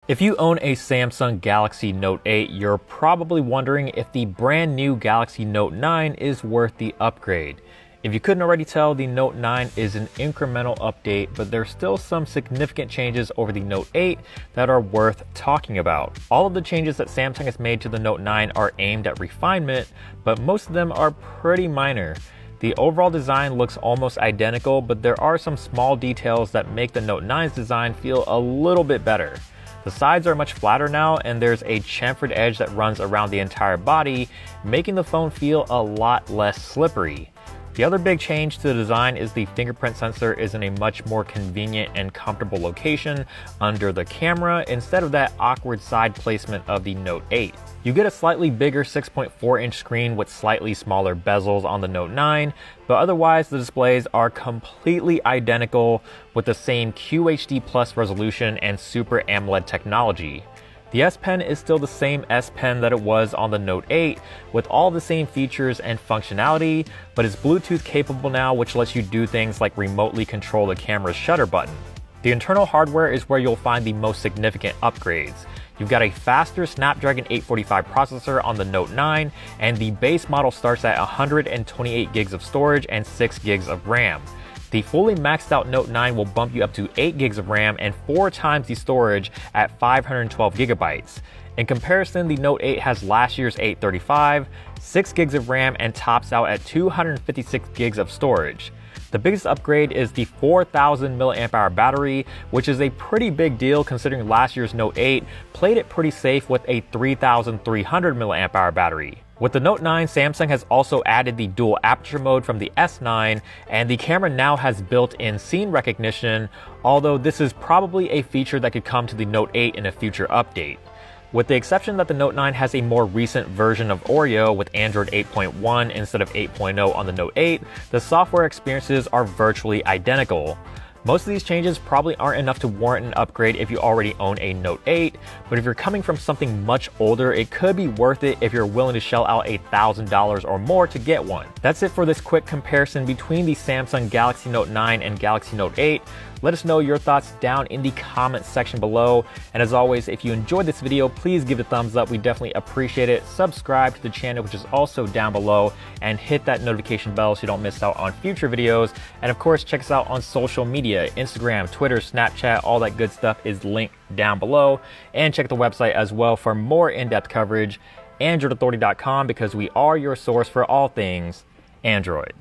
If you own a Samsung Galaxy Note 8, you're probably wondering if the brand new Galaxy Note 9 is worth the upgrade. If you couldn't already tell, the Note 9 is an incremental update, but there's still some significant changes over the Note 8 that are worth talking about. All of the changes that Samsung has made to the Note 9 are aimed at refinement, but most of them are pretty minor. The overall design looks almost identical, but there are some small details that make the Note 9's design feel a little bit better. The sides are much flatter now, and there's a chamfered edge that runs around the entire body, making the phone feel a lot less slippery. The other big change to the design is the fingerprint sensor is in a much more convenient and comfortable location under the camera instead of that awkward side placement of the Note 8. You get a slightly bigger 6.4-inch screen with slightly smaller bezels on the Note 9, but otherwise the displays are completely identical with the same QHD Plus resolution and Super AMOLED technology. The S Pen is still the same S Pen that it was on the Note 8 with all the same features and functionality, but it's Bluetooth capable now, which lets you do things like remotely control the camera's shutter button. The internal hardware is where you'll find the most significant upgrades. You've got a faster Snapdragon 845 processor on the Note 9, and the base model starts at 128 gigs of storage and 6 gigs of RAM. The fully maxed out Note 9 will bump you up to 8 gigs of RAM and 4 times the storage at 512 gigabytes. In comparison, the Note 8 has last year's 835, 6 gigs of RAM, and tops out at 256 gigs of storage. The biggest upgrade is the 4,000 mAh battery, which is a pretty big deal considering last year's Note 8 played it pretty safe with a 3,300 mAh battery. With the Note 9, Samsung has also added the dual aperture mode from the S9, and the camera now has built-in scene recognition, although this is probably a feature that could come to the Note 8 in a future update. With the exception that the Note 9 has a more recent version of Oreo with Android 8.1 instead of 8.0 on the Note 8, the software experiences are virtually identical. Most of these changes probably aren't enough to warrant an upgrade if you already own a Note 8, but if you're coming from something much older, it could be worth it if you're willing to shell out $1,000 or more to get one. That's it for this quick comparison between the Samsung Galaxy Note 9 and Galaxy Note 8. Let us know your thoughts down in the comments section below. And as always, if you enjoyed this video, please give it a thumbs up. We definitely appreciate it. Subscribe to the channel, which is also down below, and hit that notification bell so you don't miss out on future videos. And of course, check us out on social media, Instagram, Twitter, Snapchat, all that good stuff is linked down below. And check the website as well for more in-depth coverage, AndroidAuthority.com, because we are your source for all things Android.